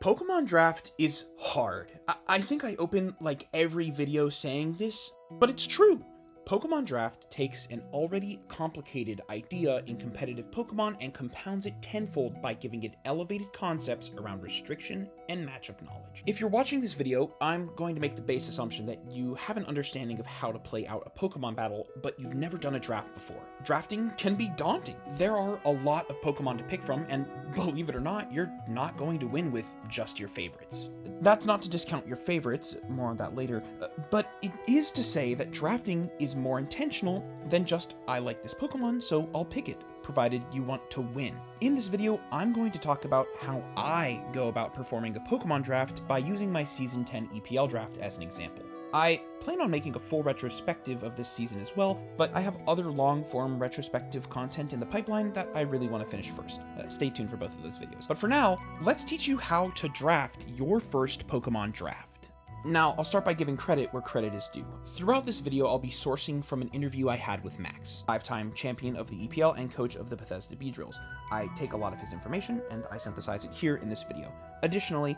Pokemon Draft is hard. I think I open like every video saying this, but it's true. Pokemon Draft takes an already complicated idea in competitive Pokemon and compounds it tenfold by giving it elevated concepts around restriction and matchup knowledge. If you're watching this video, I'm going to make the base assumption that you have an understanding of how to play out a Pokemon battle, but you've never done a draft before. Drafting can be daunting. There are a lot of Pokemon to pick from, and believe it or not, you're not going to win with just your favorites. That's not to discount your favorites, more on that later, but it is to say that drafting is more intentional than just, I like this Pokemon, so I'll pick it, provided you want to win. In this video, I'm going to talk about how I go about performing a Pokemon draft by using my Season 10 EPL draft as an example. I plan on making a full retrospective of this season as well, but I have other long-form retrospective content in the pipeline that I really want to finish first. Stay tuned for both of those videos. But for now, let's teach you how to draft your first Pokemon draft. Now, I'll start by giving credit where credit is due. Throughout this video, I'll be sourcing from an interview I had with Max, 5-time champion of the EPL and coach of the Bethesda Beedrills. I take a lot of his information, and I synthesize it here in this video. Additionally,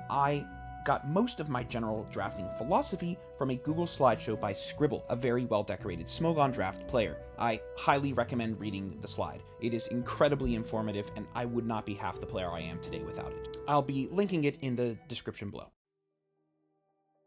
I got most of my general drafting philosophy from a Google slideshow by Scribble, a very well-decorated Smogon draft player. I highly recommend reading the slide. It is incredibly informative, and I would not be half the player I am today without it. I'll be linking it in the description below.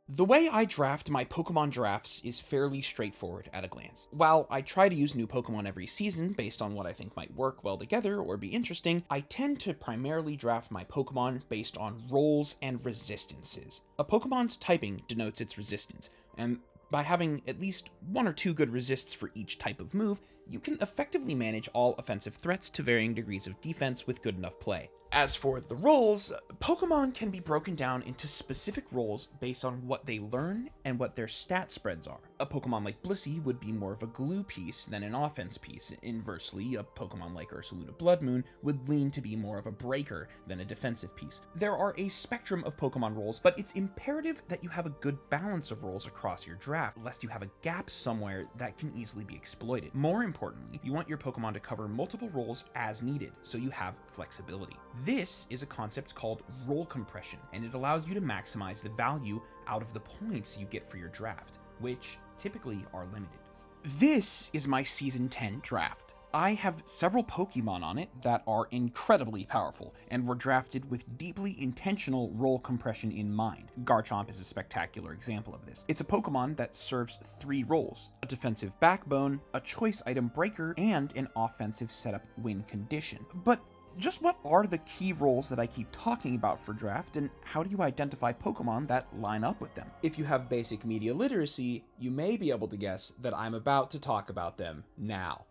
The way I draft my Pokemon drafts is fairly straightforward at a glance. While I try to use new Pokemon every season based on what I think might work well together or be interesting, I tend to primarily draft my Pokemon based on roles and resistances. A Pokemon's typing denotes its resistance, and by having at least one or two good resists for each type of move, you can effectively manage all offensive threats to varying degrees of defense with good enough play. As for the roles, Pokemon can be broken down into specific roles based on what they learn and what their stat spreads are. A Pokemon like Blissey would be more of a glue piece than an offense piece. Inversely, a Pokemon like Ursaluna Bloodmoon would lean to be more of a breaker than a defensive piece. There are a spectrum of Pokemon roles, but it's imperative that you have a good balance of roles across your draft, lest you have a gap somewhere that can easily be exploited. More importantly, you want your Pokemon to cover multiple roles as needed, so you have flexibility. This is a concept called role compression, and it allows you to maximize the value out of the points you get for your draft, which typically are limited. This is my Season 10 draft. I have several Pokemon on it that are incredibly powerful, and were drafted with deeply intentional role compression in mind. Garchomp is a spectacular example of this. It's a Pokemon that serves 3 roles: a defensive backbone, a choice item breaker, and an offensive setup win condition. But just what are the key roles that I keep talking about for draft, and how do you identify Pokemon that line up with them? If you have basic media literacy, you may be able to guess that I'm about to talk about them now.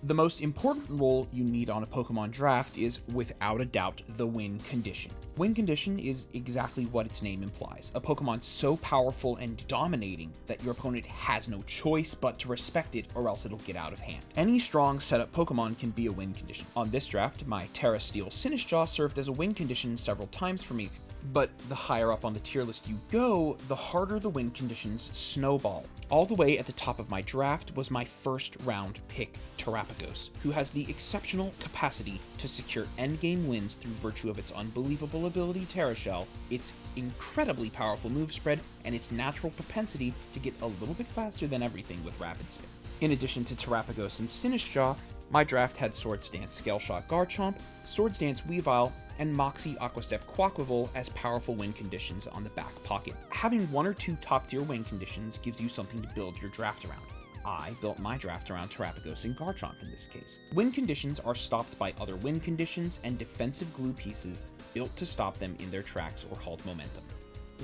The most important role you need on a Pokemon draft is, without a doubt, the win condition. Win condition is exactly what its name implies. A Pokemon so powerful and dominating that your opponent has no choice but to respect it, or else it'll get out of hand. Any strong setup Pokemon can be a win condition. On this draft, my Terra Steel Sinistcha served as a win condition several times for me, but the higher up on the tier list you go, the harder the win conditions snowball. All the way at the top of my draft was my first round pick, Terapagos, who has the exceptional capacity to secure endgame wins through virtue of its unbelievable ability Terra Shell, its incredibly powerful move spread, and its natural propensity to get a little bit faster than everything with Rapid Spin. In addition to Terapagos and Sinistcha, my draft had Swords Dance Scale Shot Garchomp, Swords Dance Weavile, and Moxie Aquastep Quaquaval as powerful win conditions on the back pocket. Having 1 or 2 top-tier win conditions gives you something to build your draft around. I built my draft around Terapagos and Garchomp in this case. Win conditions are stopped by other win conditions and defensive glue pieces built to stop them in their tracks or halt momentum.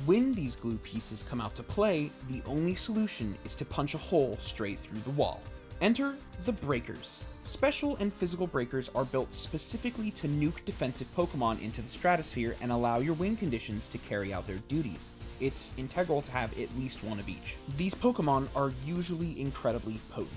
When these glue pieces come out to play, the only solution is to punch a hole straight through the wall. Enter the Breakers. Special and physical breakers are built specifically to nuke defensive Pokemon into the stratosphere and allow your win conditions to carry out their duties. It's integral to have at least one of each. These Pokemon are usually incredibly potent.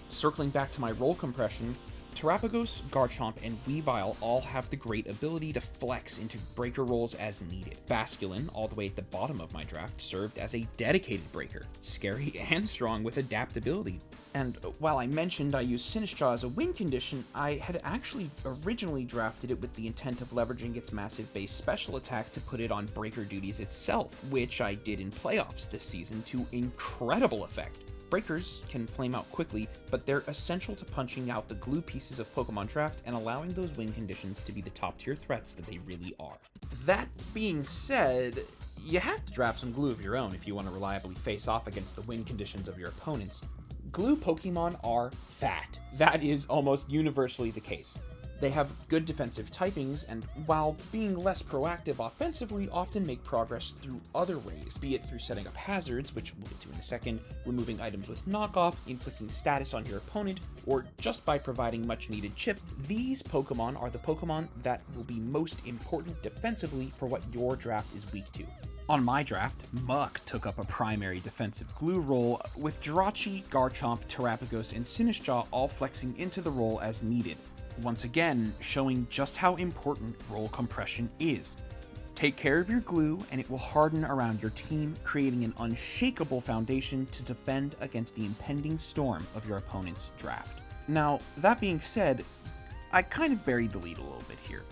Circling back to my role compression, Terapagos, Garchomp, and Weavile all have the great ability to flex into breaker roles as needed. Basculin, all the way at the bottom of my draft, served as a dedicated breaker, scary and strong with adaptability. And while I mentioned I used Sinistcha as a win condition, I had actually originally drafted it with the intent of leveraging its massive base special attack to put it on breaker duties itself, which I did in playoffs this season to incredible effect. Breakers can flame out quickly, but they're essential to punching out the glue pieces of Pokemon Draft and allowing those win conditions to be the top tier threats that they really are. That being said, you have to draft some glue of your own if you want to reliably face off against the win conditions of your opponents. Glue Pokemon are fat. That is almost universally the case. They have good defensive typings, and while being less proactive offensively, often make progress through other ways, be it through setting up hazards, which we'll get to in a second, removing items with knockoff, inflicting status on your opponent, or just by providing much needed chip. These Pokemon are the Pokemon that will be most important defensively for what your draft is weak to. On my draft, Muk took up a primary defensive glue role, with Jirachi, Garchomp, Terapagos, and Sinistcha all flexing into the role as needed. Once again, showing just how important role compression is. Take care of your glue, and it will harden around your team, creating an unshakable foundation to defend against the impending storm of your opponent's draft. Now, that being said, I kind of buried the lead a little bit here.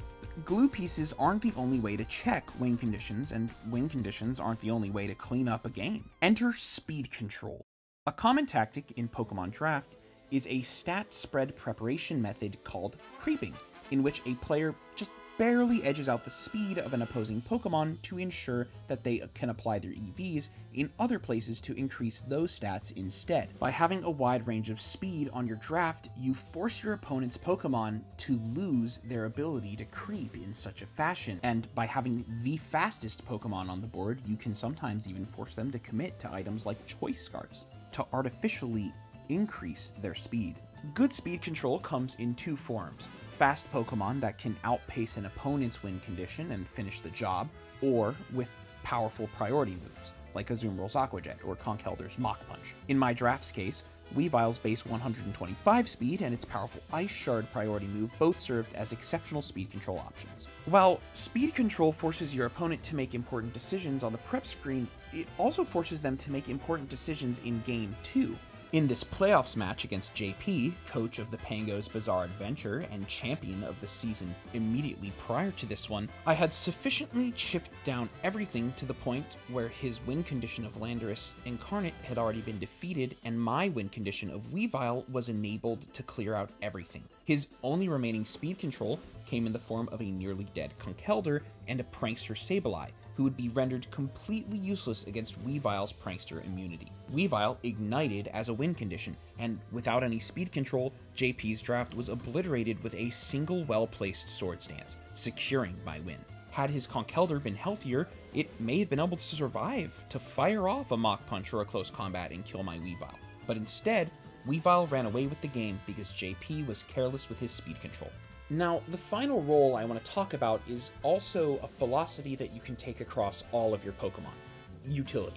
Glue pieces aren't the only way to check win conditions, and win conditions aren't the only way to clean up a game. Enter speed control. A common tactic in Pokemon Draft is a stat spread preparation method called creeping, in which a player just barely edges out the speed of an opposing Pokemon to ensure that they can apply their EVs in other places to increase those stats instead. By having a wide range of speed on your draft, you force your opponent's Pokemon to lose their ability to creep in such a fashion, and by having the fastest Pokemon on the board, you can sometimes even force them to commit to items like Choice Scarves to artificially increase their speed. Good speed control comes in two forms: fast Pokemon that can outpace an opponent's win condition and finish the job, or with powerful priority moves, like Azumarill's Aqua Jet or Conkeldurr's Mach Punch. In my draft's case, Weavile's base 125 speed and its powerful Ice Shard priority move both served as exceptional speed control options. While speed control forces your opponent to make important decisions on the prep screen, it also forces them to make important decisions in game too. In this playoffs match against JP, coach of the Pango's Bizarre Adventure and champion of the season immediately prior to this one, I had sufficiently chipped down everything to the point where his win condition of Landorus Incarnate had already been defeated, and my win condition of Weavile was enabled to clear out everything. His only remaining speed control came in the form of a nearly dead Conkeldurr and a prankster Sableye, who would be rendered completely useless against Weavile's prankster immunity. Weavile ignited as a win condition, and without any speed control, JP's draft was obliterated with a single well-placed Swords Dance, securing my win. Had his Conkeldurr been healthier, it may have been able to survive to fire off a Mach Punch or a close combat and kill my Weavile. But instead, Weavile ran away with the game because JP was careless with his speed control. Now, the final role I want to talk about is also a philosophy that you can take across all of your Pokemon: utility.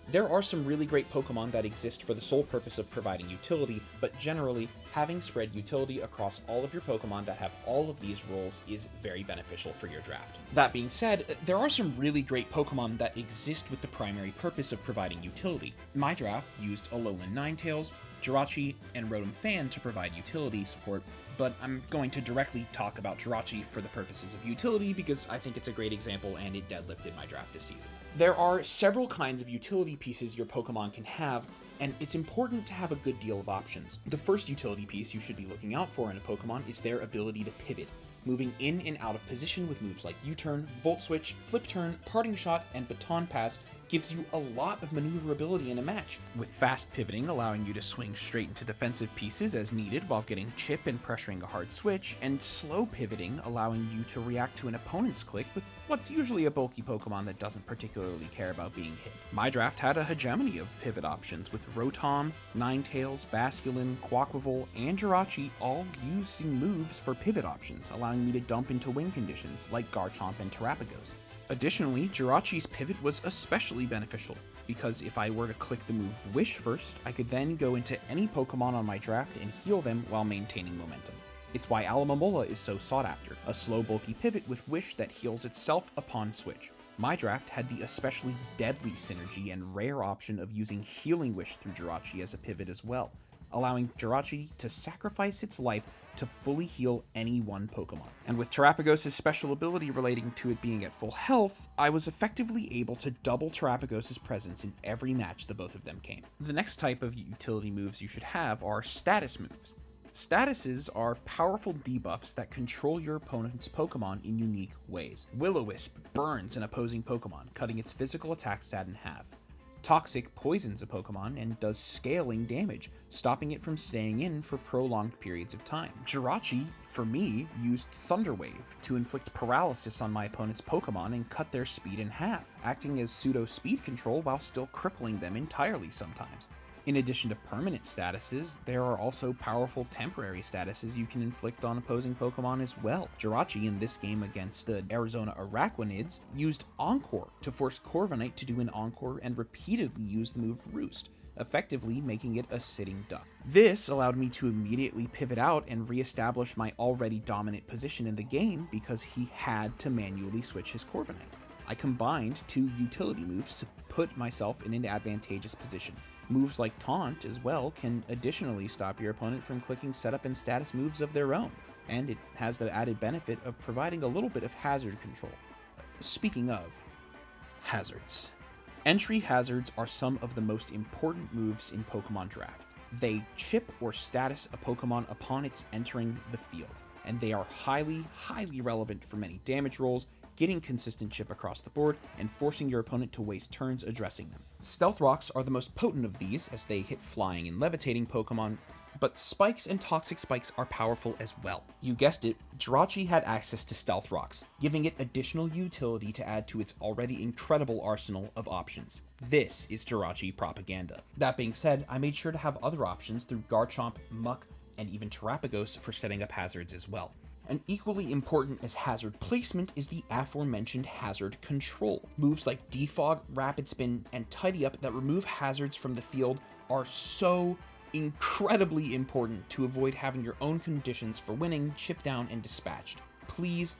There are some really great Pokemon that exist for the sole purpose of providing utility, but generally, having spread utility across all of your Pokemon that have all of these roles is very beneficial for your draft. That being said, there are some really great Pokemon that exist with the primary purpose of providing utility. My draft used Alolan Ninetales, Jirachi, and Rotom Fan to provide utility support, but I'm going to directly talk about Jirachi for the purposes of utility because I think it's a great example and it deadlifted my draft this season. There are several kinds of utility pieces your Pokemon can have, and it's important to have a good deal of options. The first utility piece you should be looking out for in a Pokemon is their ability to pivot, moving in and out of position with moves like U-turn, Volt Switch, Flip Turn, Parting Shot, and Baton Pass gives you a lot of maneuverability in a match, with fast pivoting allowing you to swing straight into defensive pieces as needed while getting chip and pressuring a hard switch, and slow pivoting allowing you to react to an opponent's click with what's usually a bulky Pokemon that doesn't particularly care about being hit. My draft had a hegemony of pivot options, with Rotom, Ninetales, Basculin, Quaquaval, and Jirachi all using moves for pivot options, allowing me to dump into win conditions like Garchomp and Terapagos. Additionally, Jirachi's pivot was especially beneficial, because if I were to click the move Wish first, I could then go into any Pokemon on my draft and heal them while maintaining momentum. It's why Alomomola is so sought after, a slow bulky pivot with Wish that heals itself upon switch. My draft had the especially deadly synergy and rare option of using Healing Wish through Jirachi as a pivot as well, allowing Jirachi to sacrifice its life to fully heal any one Pokemon. And with Terapagos' special ability relating to it being at full health, I was effectively able to double Terapagos' presence in every match the both of them came. The next type of utility moves you should have are status moves. Statuses are powerful debuffs that control your opponent's Pokemon in unique ways. Will-O-Wisp burns an opposing Pokemon, cutting its physical attack stat in half. Toxic poisons a Pokemon and does scaling damage, stopping it from staying in for prolonged periods of time. Jirachi, for me, used Thunder Wave to inflict paralysis on my opponent's Pokemon and cut their speed in half, acting as pseudo-speed control while still crippling them entirely sometimes. In addition to permanent statuses, there are also powerful temporary statuses you can inflict on opposing Pokemon as well. Jirachi in this game against the Arizona Araquanids used Encore to force Corviknight to do an Encore and repeatedly use the move Roost, effectively making it a sitting duck. This allowed me to immediately pivot out and re-establish my already dominant position in the game because he had to manually switch his Corviknight. I combined two utility moves to put myself in an advantageous position. Moves like Taunt as well can additionally stop your opponent from clicking setup and status moves of their own, and it has the added benefit of providing a little bit of hazard control. Speaking of hazards, entry hazards are some of the most important moves in Pokemon Draft. They chip or status a Pokemon upon its entering the field, and they are highly relevant for many damage rolls, getting consistent chip across the board, and forcing your opponent to waste turns addressing them. Stealth Rocks are the most potent of these, as they hit flying and levitating Pokemon, but Spikes and Toxic Spikes are powerful as well. You guessed it, Jirachi had access to Stealth Rocks, giving it additional utility to add to its already incredible arsenal of options. This is Jirachi propaganda. That being said, I made sure to have other options through Garchomp, Muk, and even Terapagos for setting up hazards as well. And equally important as hazard placement is the aforementioned hazard control. Moves like Defog, Rapid Spin, and Tidy Up that remove hazards from the field are so incredibly important to avoid having your own conditions for winning chipped down and dispatched. Please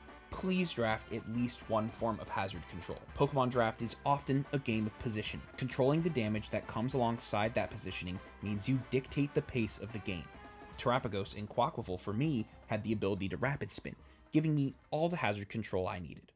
draft at least one form of hazard control. Pokemon Draft is often a game of position. Controlling the damage that comes alongside that positioning means you dictate the pace of the game. Terapagos and Quaquaval, for me, had the ability to Rapid Spin, giving me all the hazard control I needed.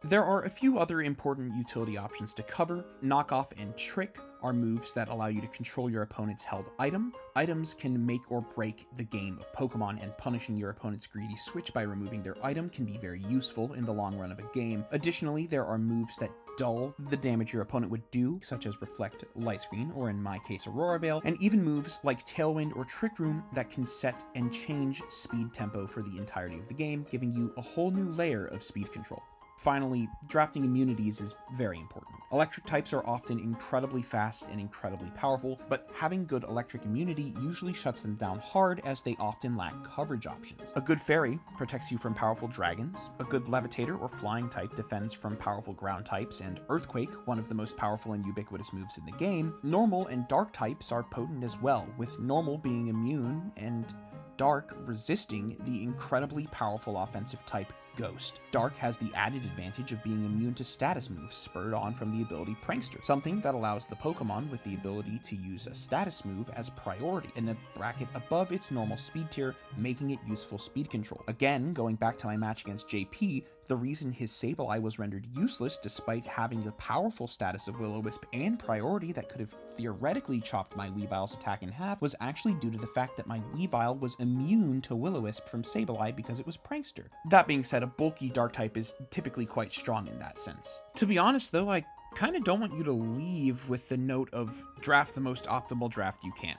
There are a few other important utility options to cover. Knockoff and Trick are moves that allow you to control your opponent's held item. Items can make or break the game of Pokemon, and punishing your opponent's greedy switch by removing their item can be very useful in the long run of a game. Additionally, there are moves that dull the damage your opponent would do, such as Reflect, Light Screen, or in my case Aurora Veil, and even moves like Tailwind or Trick Room that can set and change speed tempo for the entirety of the game, giving you a whole new layer of speed control. Finally, drafting immunities is very important. Electric types are often incredibly fast and incredibly powerful, but having good electric immunity usually shuts them down hard as they often lack coverage options. A good fairy protects you from powerful dragons, a good levitator or flying type defends from powerful ground types, and Earthquake, one of the most powerful and ubiquitous moves in the game. Normal and dark types are potent as well, with normal being immune and dark resisting the incredibly powerful offensive type Ghost. Dark has the added advantage of being immune to status moves spurred on from the ability Prankster, something that allows the Pokemon with the ability to use a status move as priority in a bracket above its normal speed tier, making it useful speed control. Again, going back to my match against JP, the reason his Sableye was rendered useless despite having the powerful status of Will-O-Wisp and priority that could have theoretically chopped my Weavile's attack in half was actually due to the fact that my Weavile was immune to Will-O-Wisp from Sableye because it was Prankster. That being said, a bulky dark type is typically quite strong in that sense. To be honest though, I kinda don't want you to leave with the note of draft the most optimal draft you can.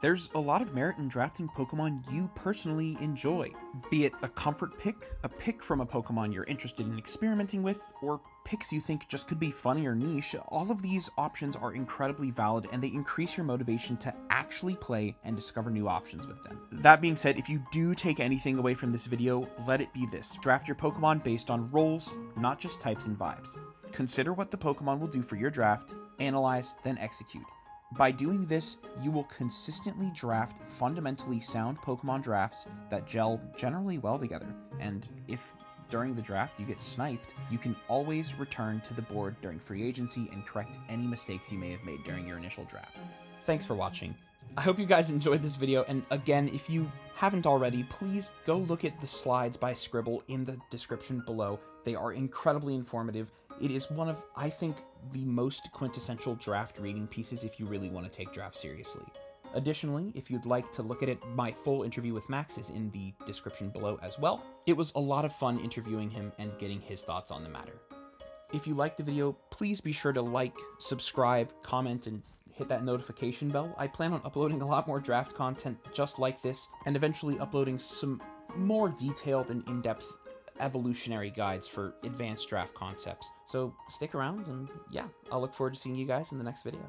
There's a lot of merit in drafting Pokemon you personally enjoy, be it a comfort pick, a pick from a Pokemon you're interested in experimenting with, or picks you think just could be funny or niche. All of these options are incredibly valid and they increase your motivation to actually play and discover new options with them. That being said, if you do take anything away from this video, let it be this. Draft your Pokemon based on roles, not just types and vibes. Consider what the Pokemon will do for your draft, analyze, then execute. By doing this, you will consistently draft fundamentally sound Pokemon drafts that gel generally well together, and if during the draft you get sniped, you can always return to the board during free agency and correct any mistakes you may have made during your initial draft. Thanks for watching. I hope you guys enjoyed this video, and again, if you haven't already, please go look at the slides by Scribble in the description below. They are incredibly informative. It is one of, I think, the most quintessential draft reading pieces if you really want to take draft seriously. Additionally, if you'd like to look at it, my full interview with Max is in the description below as well. It was a lot of fun interviewing him and getting his thoughts on the matter. If you liked the video, please be sure to like, subscribe, comment, and hit that notification bell. I plan on uploading a lot more draft content just like this, and eventually uploading some more detailed and in-depth evolutionary guides for advanced draft concepts. So stick around, and yeah, I'll look forward to seeing you guys in the next video.